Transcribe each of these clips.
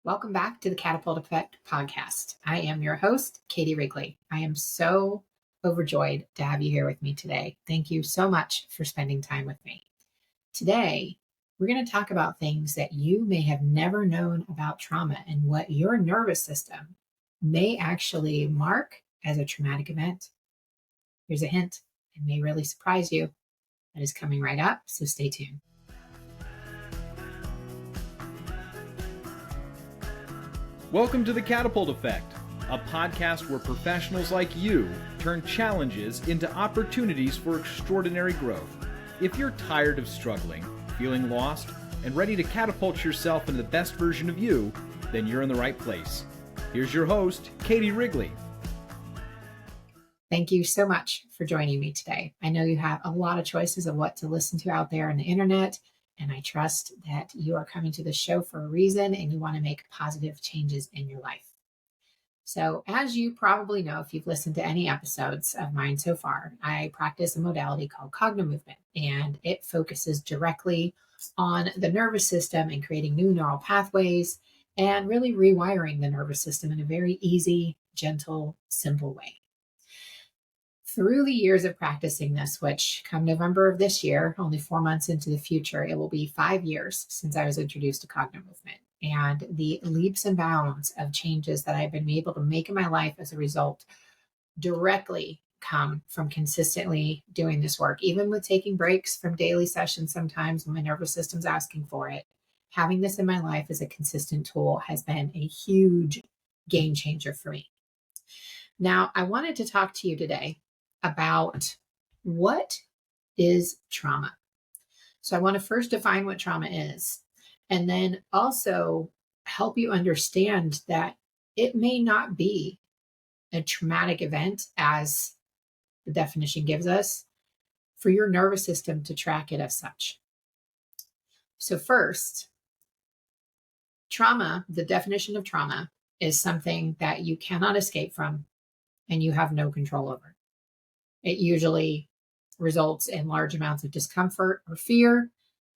Welcome back to the Catapult Effect podcast. I am your host, Katie Wrigley. I am so overjoyed to have you here with me today. Thank you so much for spending time with me. Today, we're going to talk about things that you may have never known about trauma and what your nervous system may actually mark as a traumatic event. Here's a hint. It may really surprise you. That is coming right up, so stay tuned. Welcome to the Catapult Effect, a podcast where professionals like you turn challenges into opportunities for extraordinary growth. If you're tired of struggling, feeling lost, and ready to catapult yourself into the best version of you, then you're in the right place. Here's your host, Katie Wrigley. Thank you so much for joining me today. I know you have a lot of choices of what to listen to out there on the internet, and I trust that you are coming to the show for a reason and you want to make positive changes in your life. So, as you probably know, if you've listened to any episodes of mine so far, I practice a modality called cognitive movement, and it focuses directly on the nervous system and creating new neural pathways and really rewiring the nervous system in a very easy, gentle, simple way. Through the years of practicing this, which come November of this year, only 4 months into the future, it will be 5 years since I was introduced to cognitive movement. And the leaps and bounds of changes that I've been able to make in my life as a result directly come from consistently doing this work. Even with taking breaks from daily sessions sometimes when my nervous system's asking for it, having this in my life as a consistent tool has been a huge game changer for me. Now, I wanted to talk to you today about what is trauma. So I want to first define what trauma is, and then also help you understand that it may not be a traumatic event as the definition gives us for your nervous system to track it as such. So first, trauma, the definition of trauma is something that you cannot escape from and you have no control over. It usually results in large amounts of discomfort or fear,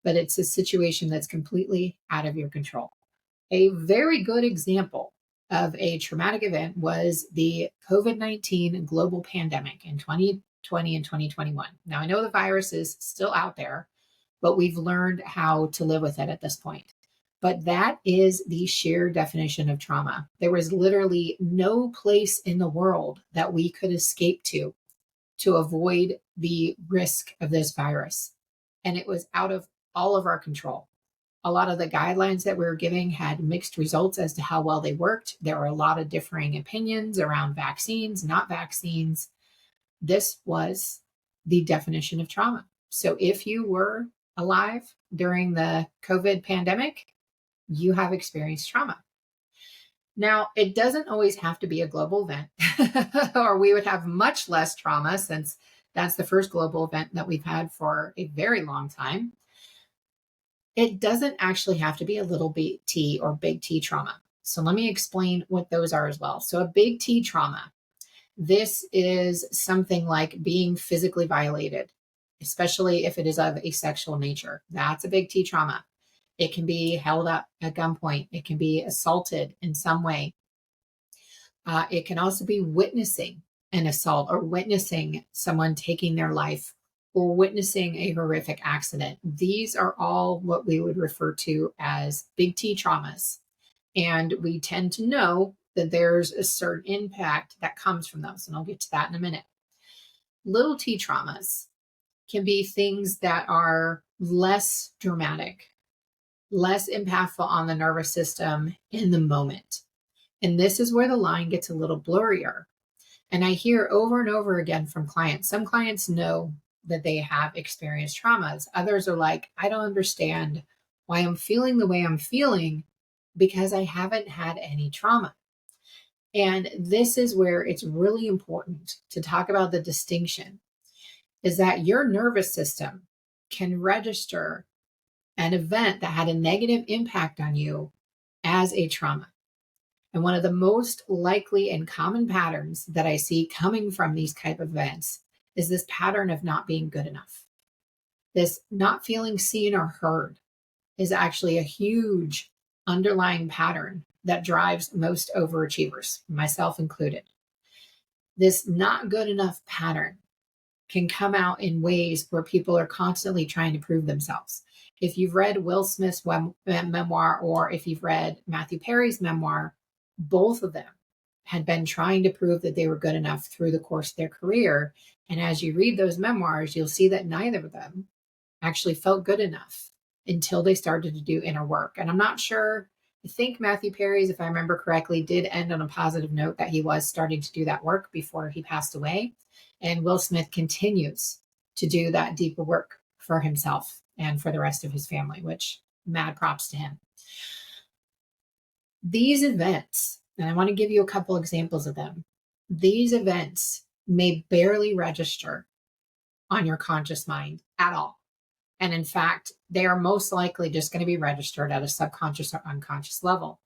but it's a situation that's completely out of your control. A very good example of a traumatic event was the COVID-19 global pandemic in 2020 and 2021. Now, I know the virus is still out there, but we've learned how to live with it at this point. But that is the sheer definition of trauma. There was literally no place in the world that we could escape to avoid the risk of this virus. And it was out of all of our control. A lot of the guidelines that we were giving had mixed results as to how well they worked. There were a lot of differing opinions around vaccines, not vaccines. This was the definition of trauma. So if you were alive during the COVID pandemic, you have experienced trauma. Now, it doesn't always have to be a global event, or we would have much less trauma since that's the first global event that we've had for a very long time. It doesn't actually have to be a little t or big T trauma. So let me explain what those are as well. So a big T trauma, this is something like being physically violated, especially if it is of a sexual nature. That's a big T trauma. It can be held up at gunpoint. It can be assaulted in some way. It can also be witnessing an assault or witnessing someone taking their life or witnessing a horrific accident. These are all what we would refer to as big T traumas. And we tend to know that there's a certain impact that comes from those. And I'll get to that in a minute. Little T traumas can be things that are less dramatic, less impactful on the nervous system in the moment. And this is where the line gets a little blurrier. And I hear over and over again from clients. Some clients know that they have experienced traumas. Others are like, I don't understand why I'm feeling the way I'm feeling because I haven't had any trauma. And this is where it's really important to talk about the distinction, is that your nervous system can register an event that had a negative impact on you as a trauma. And one of the most likely and common patterns that I see coming from these type of events is this pattern of not being good enough. This not feeling seen or heard is actually a huge underlying pattern that drives most overachievers, myself included. This not good enough pattern can come out in ways where people are constantly trying to prove themselves. If you've read Will Smith's memoir, or if you've read Matthew Perry's memoir, both of them had been trying to prove that they were good enough through the course of their career. And as you read those memoirs, you'll see that neither of them actually felt good enough until they started to do inner work. And I'm not sure, I think Matthew Perry's, if I remember correctly, did end on a positive note that he was starting to do that work before he passed away. And Will Smith continues to do that deeper work for himself and for the rest of his family, which mad props to him. These events, and I want to give you a couple examples of them, these events may barely register on your conscious mind at all. And in fact, they are most likely just going to be registered at a subconscious or unconscious level.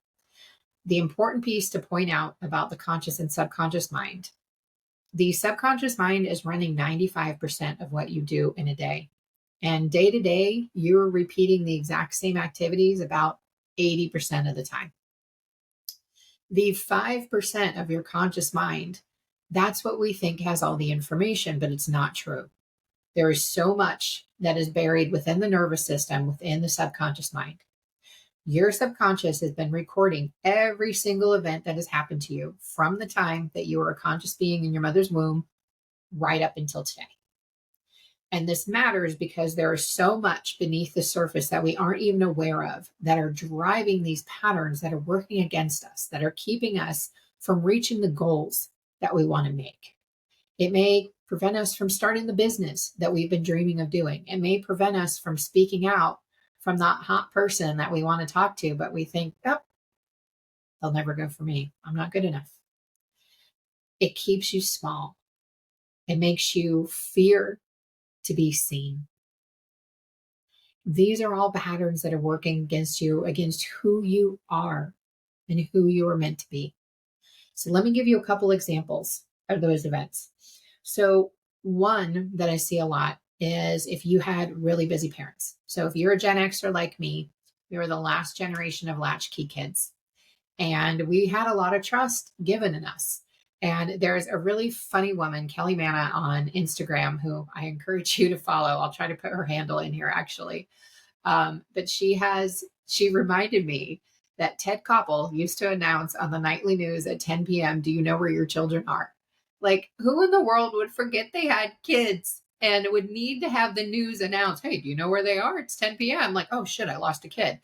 The important piece to point out about the conscious and subconscious mind: the subconscious mind is running 95% of what you do in a day. And day to day, you're repeating the exact same activities about 80% of the time. The 5% of your conscious mind, that's what we think has all the information, but it's not true. There is so much that is buried within the nervous system, within the subconscious mind. Your subconscious has been recording every single event that has happened to you from the time that you were a conscious being in your mother's womb right up until today. And this matters because there is so much beneath the surface that we aren't even aware of that are driving these patterns that are working against us, that are keeping us from reaching the goals that we want to make. It may prevent us from starting the business that we've been dreaming of doing. It may prevent us from speaking out from that hot person that we want to talk to, but we think, oh, they'll never go for me. I'm not good enough. It keeps you small. It makes you fear to be seen. These are all patterns that are working against you, against who you are and who you are meant to be. So let me give you a couple examples of those events. So one that I see a lot is if you had really busy parents. So if you're a Gen Xer like me, we were the last generation of latchkey kids. And we had a lot of trust given in us. And there's a really funny woman, Kelly Manna, on Instagram, who I encourage you to follow. I'll try to put her handle in here, actually. But she reminded me that Ted Koppel used to announce on the nightly news at 10 p.m., do you know where your children are? Like, who in the world would forget they had kids and would need to have the news announce, hey, do you know where they are? It's 10 p.m. Like, oh shit, I lost a kid.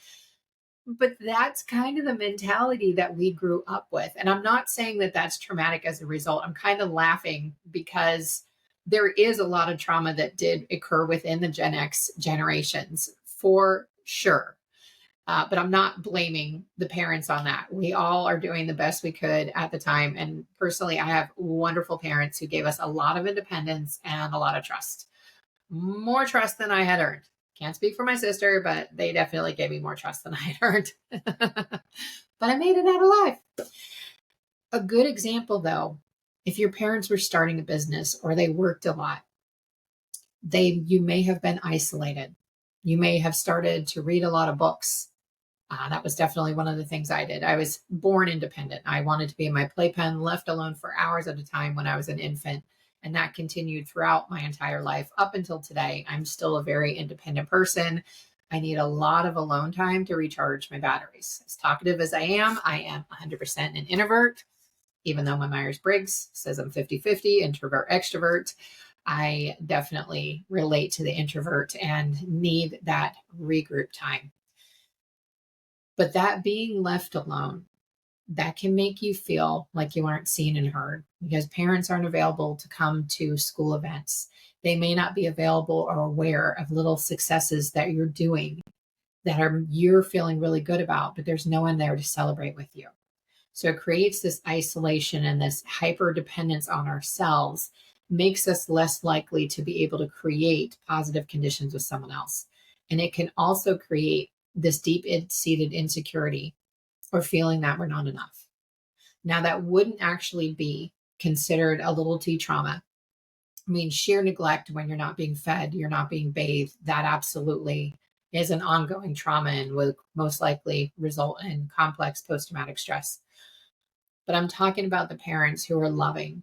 But that's kind of the mentality that we grew up with. And I'm not saying that that's traumatic as a result. I'm kind of laughing because there is a lot of trauma that did occur within the Gen X generations for sure. But I'm not blaming the parents on that. We all are doing the best we could at the time. And personally, I have wonderful parents who gave us a lot of independence and a lot of trust. More trust than I had earned. Can't speak for my sister, but they definitely gave me more trust than I had earned. But I made it out alive. A good example, though, if your parents were starting a business or they worked a lot, you may have been isolated. You may have started to read a lot of books. That was definitely one of the things I did. I was born independent. I wanted to be in my playpen, left alone for hours at a time when I was an infant. And that continued throughout my entire life up until today. I'm still a very independent person. I need a lot of alone time to recharge my batteries. As talkative as I am 100% an introvert. Even though my Myers-Briggs says I'm 50-50, introvert, extrovert, I definitely relate to the introvert and need that regroup time. But that being left alone, that can make you feel like you aren't seen and heard because parents aren't available to come to school events. They may not be available or aware of little successes that you're doing that you're feeling really good about, but there's no one there to celebrate with you. So it creates this isolation and this hyper dependence on ourselves, makes us less likely to be able to create positive conditions with someone else. And it can also create this deep-seated insecurity or feeling that we're not enough. Now, that wouldn't actually be considered a little T trauma. I mean, sheer neglect when you're not being fed, you're not being bathed, that absolutely is an ongoing trauma and will most likely result in complex post-traumatic stress. But I'm talking about the parents who are loving,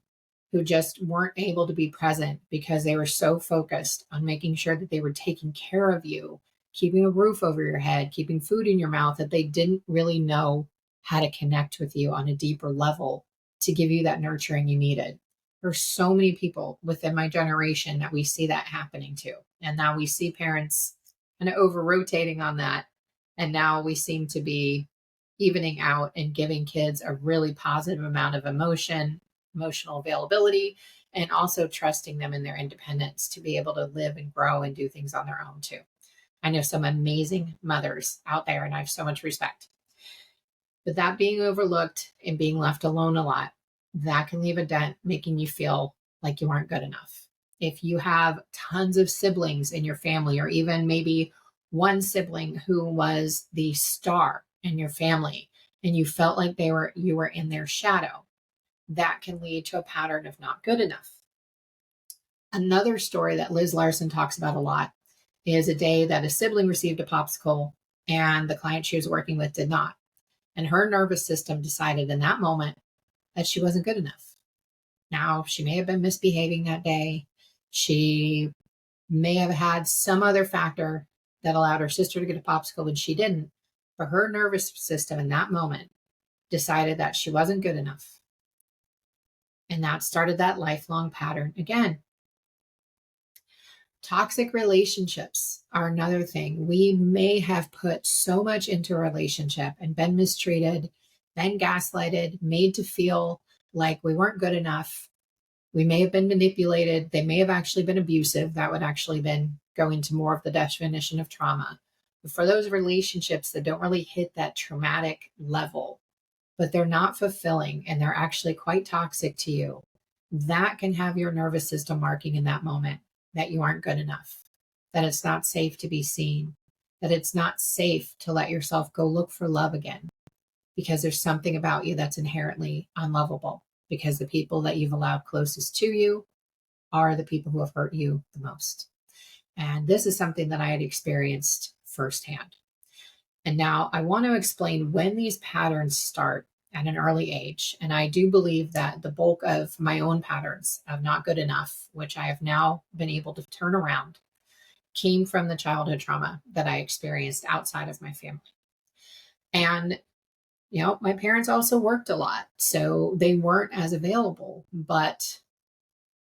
who just weren't able to be present because they were so focused on making sure that they were taking care of you, keeping a roof over your head, keeping food in your mouth, that they didn't really know how to connect with you on a deeper level to give you that nurturing you needed. There's so many people within my generation that we see that happening to. And now we see parents kind of over rotating on that. And now we seem to be evening out and giving kids a really positive amount of emotional availability, and also trusting them in their independence to be able to live and grow and do things on their own too. I know some amazing mothers out there, and I have so much respect. But that being overlooked and being left alone a lot, that can leave a dent, making you feel like you aren't good enough. If you have tons of siblings in your family, or even maybe one sibling who was the star in your family, and you felt like you were in their shadow, that can lead to a pattern of not good enough. Another story that Liz Larson talks about a lot is a day that a sibling received a popsicle and the client she was working with did not. And her nervous system decided in that moment that she wasn't good enough. Now, she may have been misbehaving that day. She may have had some other factor that allowed her sister to get a popsicle when she didn't. But her nervous system in that moment decided that she wasn't good enough. And that started that lifelong pattern again. Toxic relationships are another thing. We may have put so much into a relationship and been mistreated, been gaslighted, made to feel like we weren't good enough. We may have been manipulated. They may have actually been abusive. That would actually then go into more of the definition of trauma. But for those relationships that don't really hit that traumatic level, but they're not fulfilling and they're actually quite toxic to you, that can have your nervous system marking in that moment that you aren't good enough, that it's not safe to be seen, that it's not safe to let yourself go look for love again, because there's something about you that's inherently unlovable, because the people that you've allowed closest to you are the people who have hurt you the most. And this is something that I had experienced firsthand. And now I want to explain when these patterns start at an early age. And I do believe that the bulk of my own patterns of not good enough, which I have now been able to turn around, came from the childhood trauma that I experienced outside of my family. And, my parents also worked a lot, so they weren't as available, but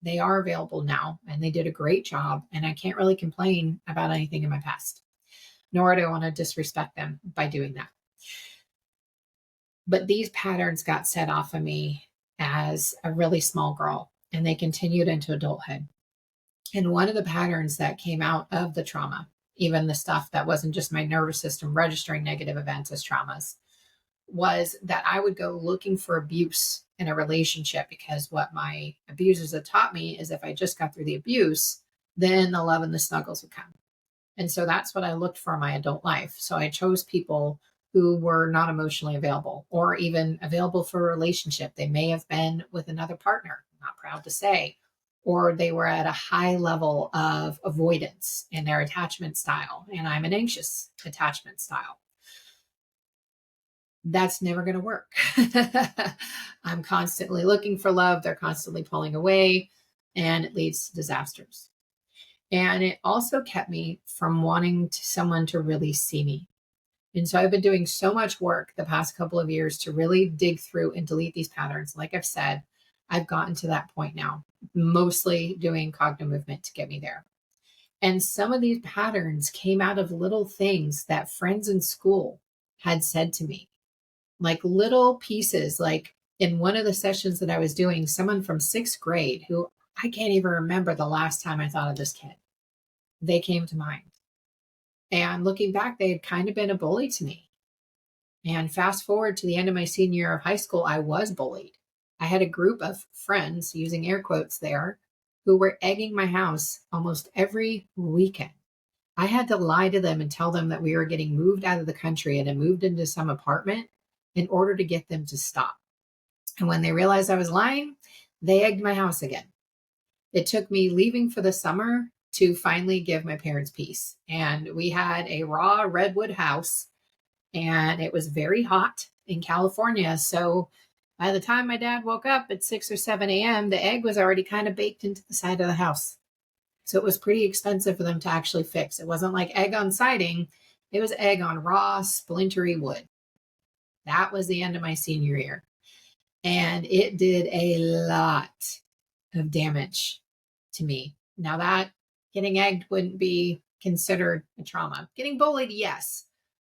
they are available now, and they did a great job. And I can't really complain about anything in my past, nor do I want to disrespect them by doing that. But these patterns got set off of me as a really small girl, and they continued into adulthood. And one of the patterns that came out of the trauma, even the stuff that wasn't just my nervous system registering negative events as traumas, was that I would go looking for abuse in a relationship, because what my abusers had taught me is if I just got through the abuse, then the love and the snuggles would come. And so that's what I looked for in my adult life. So I chose people who were not emotionally available or even available for a relationship. They may have been with another partner, not proud to say, or they were at a high level of avoidance in their attachment style. And I'm an anxious attachment style. That's never going to work. I'm constantly looking for love. They're constantly pulling away, and it leads to disasters. And it also kept me from wanting someone to really see me. And so I've been doing so much work the past couple of years to really dig through and delete these patterns. Like I've said, I've gotten to that point now, mostly doing cognitive movement to get me there. And some of these patterns came out of little things that friends in school had said to me, like little pieces. Like in one of the sessions that I was doing, someone from 6th grade, who I can't even remember the last time I thought of this kid, they came to mind. And looking back, they had kind of been a bully to me. And fast forward to the end of my senior year of high school, I was bullied. I had a group of friends, using air quotes there, who were egging my house almost every weekend. I had to lie to them and tell them that we were getting moved out of the country and had moved into some apartment in order to get them to stop. And when they realized I was lying, they egged my house again. It took me leaving for the summer to finally give my parents peace. And we had a raw redwood house, and it was very hot in California. So by the time my dad woke up at 6 or 7 a.m., the egg was already kind of baked into the side of the house. So it was pretty expensive for them to actually fix. It wasn't like egg on siding. It was egg on raw, splintery wood. That was the end of my senior year. And it did a lot of damage to me. Now, that getting egged wouldn't be considered a trauma. Getting bullied, yes.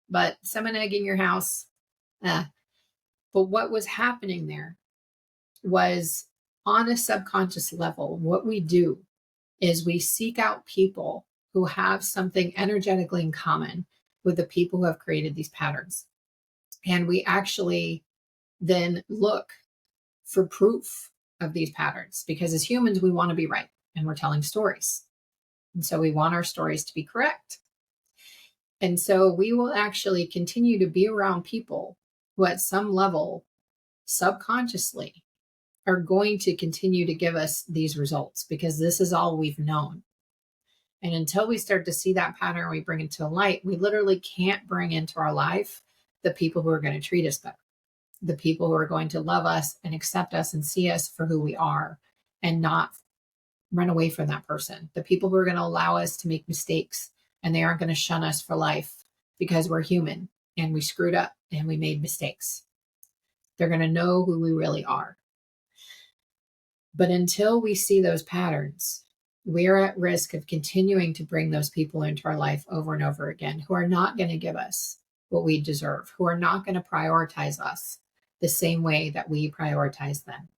But someone egging your house, But what was happening there was, on a subconscious level, what we do is we seek out people who have something energetically in common with the people who have created these patterns. And we actually then look for proof of these patterns, because as humans, we want to be right, and we're telling stories. And so we want our stories to be correct. And so we will actually continue to be around people who at some level, subconsciously, are going to continue to give us these results, because this is all we've known. And until we start to see that pattern, we bring it to light, we literally can't bring into our life the people who are going to treat us better, the people who are going to love us and accept us and see us for who we are and not run away from that person, the people who are going to allow us to make mistakes and they aren't going to shun us for life because we're human and we screwed up and we made mistakes. They're going to know who we really are. But until we see those patterns, we're at risk of continuing to bring those people into our life over and over again, who are not going to give us what we deserve, who are not going to prioritize us the same way that we prioritize them.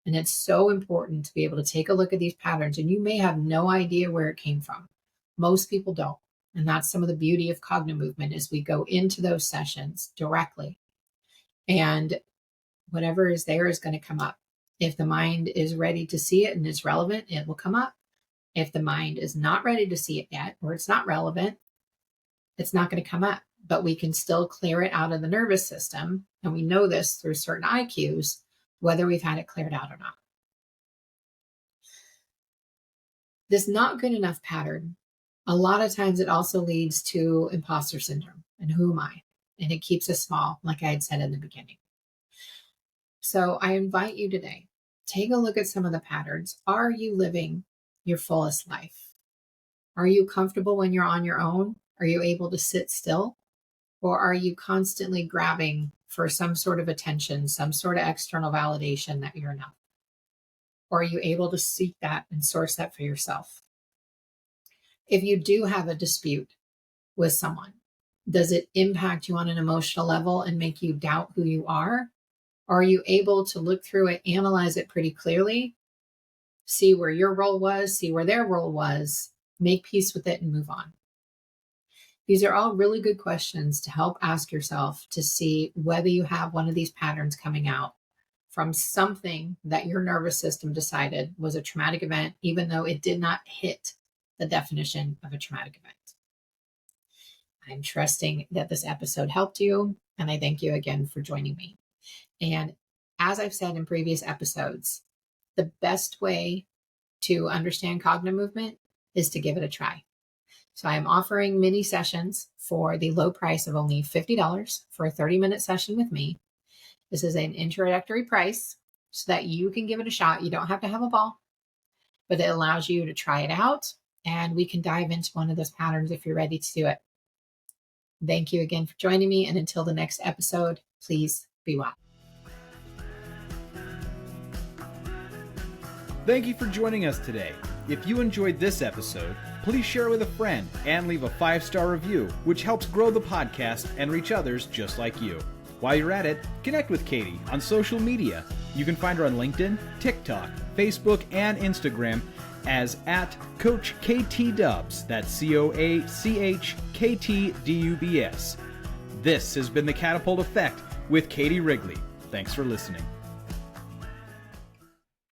And it's so important to be able to take a look at these patterns. And you may have no idea where it came from. Most people don't. And that's some of the beauty of cognitive movement, is we go into those sessions directly. And whatever is there is going to come up. If the mind is ready to see it and it's relevant, it will come up. If the mind is not ready to see it yet, or it's not relevant, it's not going to come up. But we can still clear it out of the nervous system. And we know this through certain IQs, whether we've had it cleared out or not. This not good enough pattern, a lot of times it also leads to imposter syndrome. And who am I? And it keeps us small, like I had said in the beginning. So I invite you today, take a look at some of the patterns. Are you living your fullest life? Are you comfortable when you're on your own? Are you able to sit still? Or are you constantly grabbing for some sort of attention, some sort of external validation that you're enough? Or are you able to seek that and source that for yourself? If you do have a dispute with someone, does it impact you on an emotional level and make you doubt who you are? Or are you able to look through it, analyze it pretty clearly, see where your role was, see where their role was, make peace with it and move on? These are all really good questions to help ask yourself to see whether you have one of these patterns coming out from something that your nervous system decided was a traumatic event, even though it did not hit the definition of a traumatic event. I'm trusting that this episode helped you, and I thank you again for joining me. And as I've said in previous episodes, the best way to understand cognitive movement is to give it a try. So I am offering mini sessions for the low price of only $50 for a 30-minute session with me. This is an introductory price so that you can give it a shot. You don't have to have a ball, but it allows you to try it out, and we can dive into one of those patterns if you're ready to do it. Thank you again for joining me, and until the next episode, please be well. Thank you for joining us today. If you enjoyed this episode, please share it with a friend and leave a 5-star review, which helps grow the podcast and reach others just like you. While you're at it, connect with Katie on social media. You can find her on LinkedIn, TikTok, Facebook, and Instagram as @CoachKTDubs. That's CoachKTDubs. This has been the Catapult Effect with Katie Wrigley. Thanks for listening.